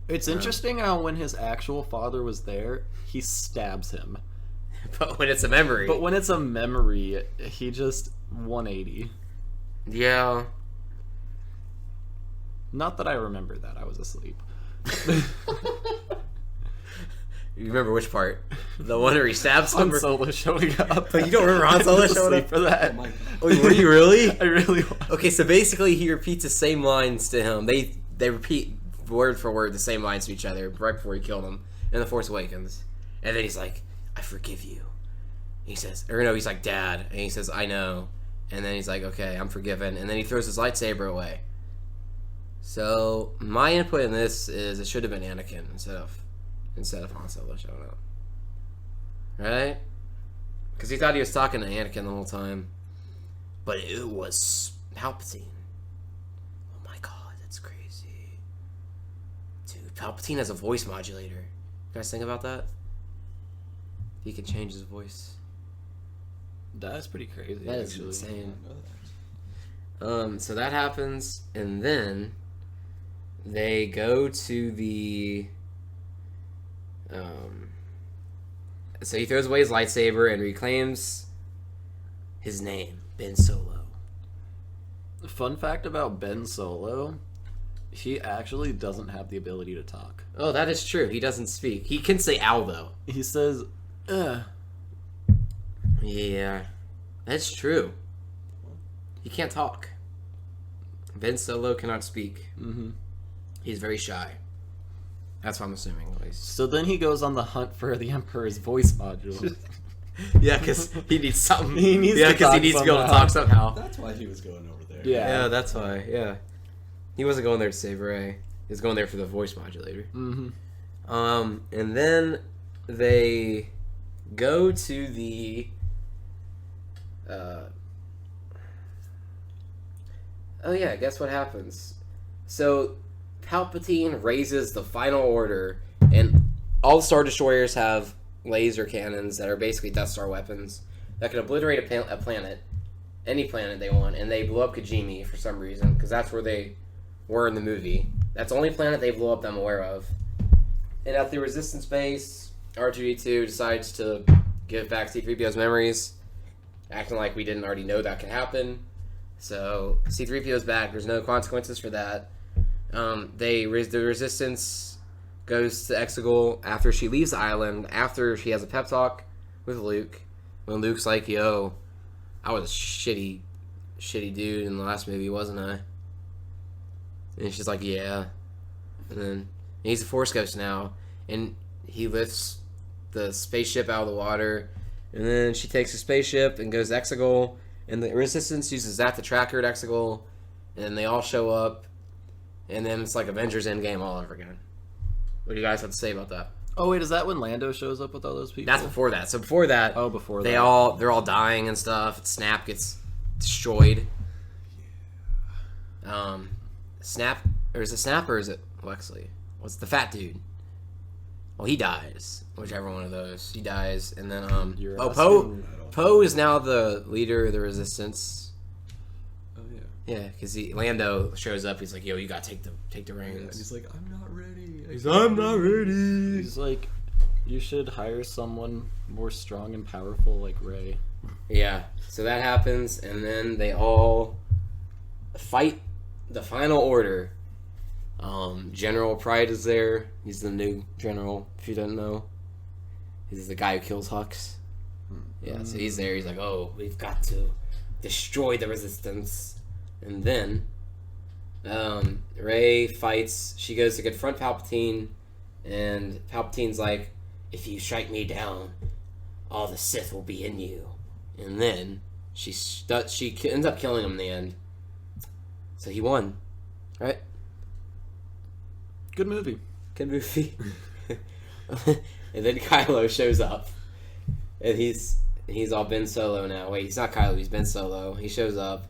It's interesting how when his actual father was there, he stabs him. But when it's a memory. But when it's a memory, he just 180. Yeah. Not that I remember that. I was asleep. You remember which part? The one where he stabs him? Han Solo showing up. But you don't remember Han Solo I was showing asleep up? for that. Oh my god. Oh, were you really? I really was. Okay, so basically he repeats the same lines to him. They repeat word for word the same lines to each other right before he killed him in The Force Awakens. And then he's like, I forgive you. He says, or no, he's like, Dad. And he says, I know. And then he's like, okay, I'm forgiven. And then he throws his lightsaber away. So my input in this is it should have been Anakin instead of Han Solo showing up. Right? Because he thought he was talking to Anakin the whole time. But it was Palpatine. Oh my god, that's crazy. Dude, Palpatine has a voice modulator. You guys think about that? He can change his voice. That's pretty crazy. That is actually. insane. I know that. So that happens, and then they go to the. So he throws away his lightsaber and reclaims his name, Ben Solo. Fun fact about Ben Solo, he actually doesn't have the ability to talk. Oh, that is true. He doesn't speak. He can say "ow" though. He says, Yeah, that's true. He can't talk. Ben Solo cannot speak. Mm-hmm. He's very shy. That's what I'm assuming, at least. So then he goes on the hunt for the Emperor's voice module. Yeah, because he needs something. He needs to because he talk needs to be able to somehow. talk somehow. That's why he was going over there. Yeah. Yeah, that's why. Yeah, he wasn't going there to save Rey. He was going there for the voice modulator. Mm-hmm. And then they go to the. Oh yeah, guess what happens? So, Palpatine raises the final order, and all the Star Destroyers have laser cannons that are basically Death Star weapons that can obliterate a planet, any planet they want, and they blew up Kijimi for some reason, because that's where they were in the movie. That's the only planet they blew up that I'm aware of. And at the Resistance base, R2-D2 decides to give back C-3PO's memories, acting like we didn't already know that could happen. So C-3PO's back. There's no consequences for that. The Resistance goes to Exegol after she leaves the island, after she has a pep talk with Luke. When Luke's like, yo, I was a shitty dude in the last movie, wasn't I? And she's like, yeah. And then he's a Force ghost now, and he lifts the spaceship out of the water, and then she takes the spaceship and goes to Exegol, and the Resistance uses that to track her at Exegol, and they all show up, and then it's like Avengers Endgame all over again. What do you guys have to say about that? Oh wait, is that when Lando shows up with all those people? That's before that. So before that, before they're that. all dying and stuff. Snap gets destroyed. Snap, or is it Snap or is it Wexley? What's the fat dude? Well, he dies. Whichever one of those, he dies, and then Poe is now the leader of the Resistance. Oh yeah. Yeah, because Lando shows up. He's like, "Yo, you gotta take the Yeah, and reins." he's like, I'm not ready. I'm not ready. He's like, you should hire someone more strong and powerful like Rey. Yeah, so that happens, and then they all fight the Final Order. General Pride is there. He's the new general, if you don't know. He's the guy who kills Hux. Yeah, so he's there. He's like, oh, we've got to destroy the Resistance. And then Rey fights. She goes to confront Palpatine, and Palpatine's like, if you strike me down, all the Sith will be in you. And then she ends up killing him in the end. So he won, right? Good movie. Good movie. And then Kylo shows up, and he's all Ben Solo now. Wait, he's not Kylo. He's Ben Solo. He shows up,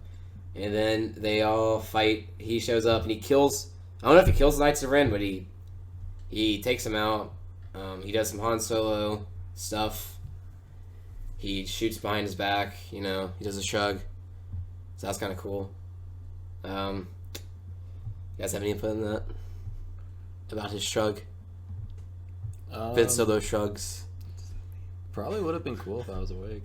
and then they all fight. He shows up and he kills. I don't know if he kills the Knights of Ren, but he takes them out. He does some Han Solo stuff. He shoots behind his back. He does a shrug. So that's kind of cool. You guys have any input in that? About his shrug? Ben Solo shrugs. Probably would have been cool if I was awake.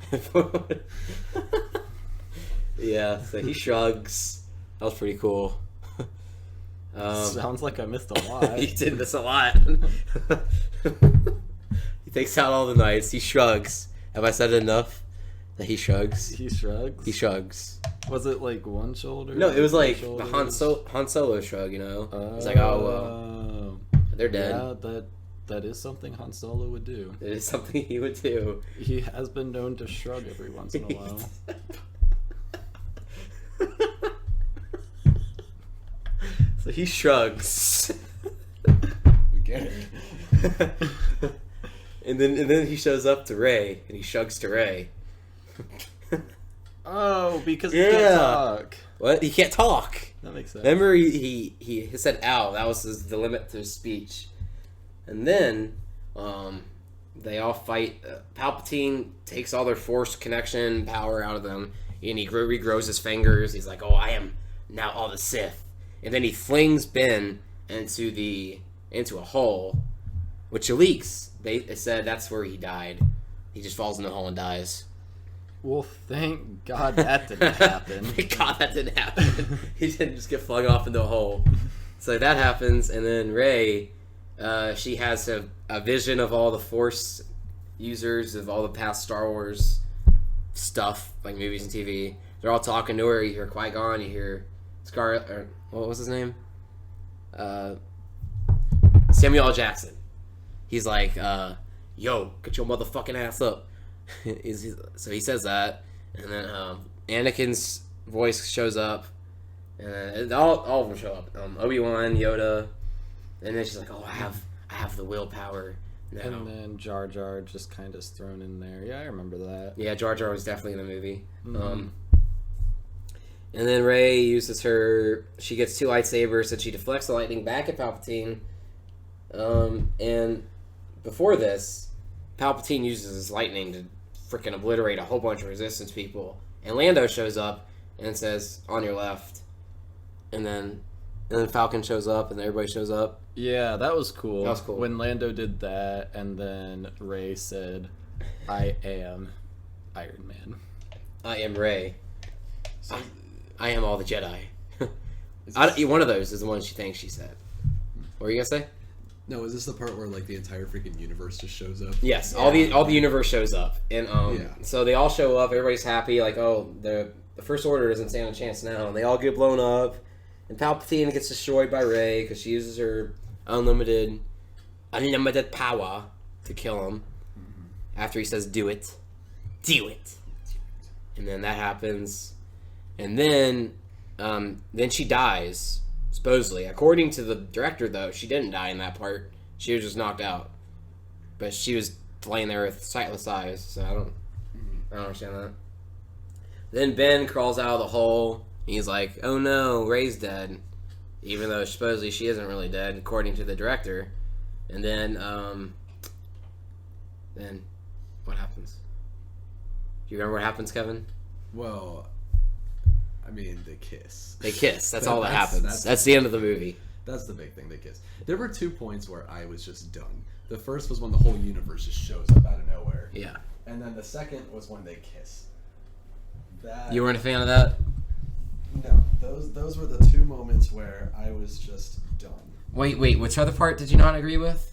Yeah, so he shrugs. That was pretty cool. Sounds like I missed a lot. He did miss a lot. He takes out all the knights. He shrugs. Have I said enough? That he shrugs. He shrugs? He shrugs. Was it like one shoulder? No, it was like Two the shoulders? Han Solo shrug, It's like, oh, well, they're dead. Yeah, that is something Han Solo would do. It is something he would do. He has been known to shrug every once in a while. So he shrugs. We get it. And then he shows up to Rey, and he shrugs to Rey. Oh, because he Yeah. can't talk. What? He can't talk. That makes sense. Remember, he said "ow." That was the limit to his speech. And then, they all fight. Palpatine takes all their Force connection power out of them, and he regrows his fingers. He's like, "Oh, I am now all the Sith." And then he flings Ben into a hole, which leaks. They said that's where he died. He just falls in the hole and dies. Well, thank God that didn't happen. Thank God that didn't happen. He didn't just get flung off into a hole. So that happens, and then Rey, she has a vision of all the Force users of all the past Star Wars stuff, like movies and TV. They're all talking to her. You hear Qui-Gon, you hear Scarlet, or what was his name? Samuel L. Jackson. He's like, yo, get your motherfucking ass up. So he says that, and then Anakin's voice shows up, and then all of them show up. Obi-Wan, Yoda, and then she's like, "Oh, I have the willpower now." And then Jar Jar just kind of thrown in there. Yeah, I remember that. Yeah, Jar Jar was definitely in the movie. Mhm. And then Rey uses she gets 2 lightsabers, and she deflects the lightning back at Palpatine. And before this, Palpatine uses his lightning to freaking obliterate a whole bunch of Resistance people. And Lando shows up and says, "On your left." And then Falcon shows up, and everybody shows up. Yeah, that was cool. That was cool. When Lando did that, and then Rey said, "I am Iron Man." I am Rey. So, I am all the Jedi. is One of those is the one she thinks she said. What were you gonna say? No, is this the part where like the entire freaking universe just shows up? Yes, all the universe shows up, and so they all show up. Everybody's happy, like, oh, the First Order doesn't stand a chance now, and they all get blown up, and Palpatine gets destroyed by Rey because she uses her unlimited power to kill him. After he says, "Do it, do it," and then that happens, and then she dies. Supposedly, according to the director, though, she didn't die in that part. She was just knocked out, but she was laying there with sightless eyes. So I don't understand that. Then Ben crawls out of the hole. And he's like, "Oh no, Rey's dead," even though supposedly she isn't really dead, according to the director. And then what happens? Do you remember what happens, Kevin? Well, I mean, they kiss. They kiss. That's all that happens. That's the end of the movie. That's the big thing. They kiss. There were 2 points where I was just done. The first was when the whole universe just shows up out of nowhere. Yeah. And then the second was when they kiss. That You weren't a fan of that? No, those were the 2 moments where I was just done. Wait, which other part did you not agree with?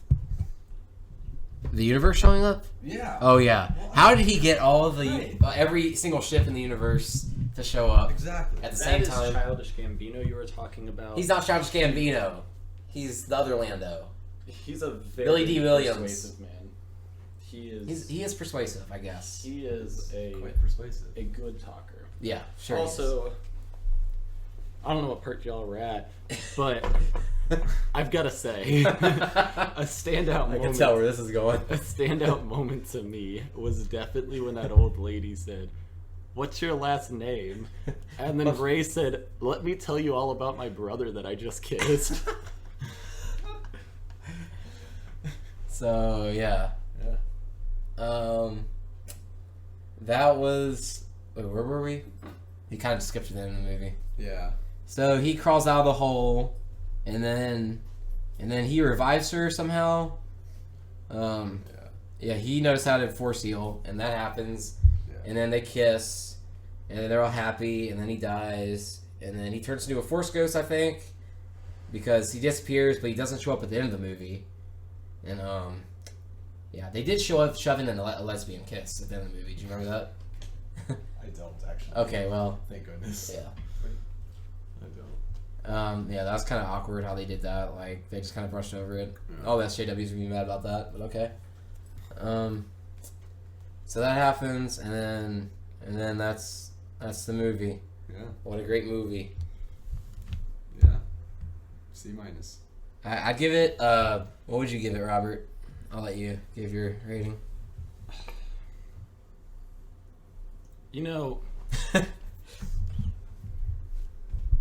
The universe showing up? Yeah. Oh yeah. Well, How did he get all of the Right. every single ship in the universe to show up Exactly. at the That same is time? Childish Gambino you were talking about. He's not Childish Gambino. He's the other Lando. He's a very Billy D. Williams. persuasive man. He is persuasive, I guess. he is Quite persuasive. a good talker. Yeah, sure. Also, I don't know what part y'all were at, but I've got to say, a standout I moment. can tell where this is going. A standout moment to me was definitely when that old lady said, "What's your last name?" And then Ray said, "Let me tell you all about my brother that I just kissed." So yeah. Yeah. That was. Wait, where were we? He kind of skipped to the end of the movie. Yeah. So he crawls out of the hole, and then he revives her somehow. Yeah, he knows how to force heal, and that happens. Yeah. And then they kiss, and then they're all happy, and then he dies, and then he turns into a Force ghost, I think, because he disappears, but he doesn't show up at the end of the movie. And yeah, they did shove in a lesbian kiss at the end of the movie. Do you remember that? I don't actually. Okay, well, Thank goodness. yeah. I don't. Yeah, that was kind of awkward how they did that. Like, they just kind of brushed over it. Yeah. All the SJWs would be mad about that, but okay. So that happens, and then that's the movie. Yeah. What a great movie. Yeah. C-. I'd give it. What would you give it, Robert? I'll let you give your rating. You know,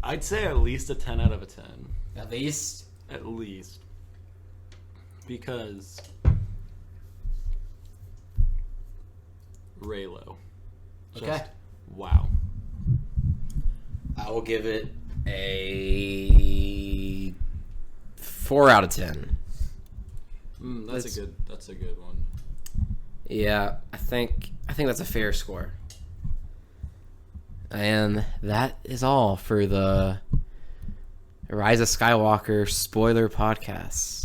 I'd say at least a 10 out of a 10. At least. At least. Because Raylo. Just, Okay. wow. I will give it a 4 out of 10. That's a good one. Yeah, I think that's a fair score. And that is all for the Rise of Skywalker spoiler podcast.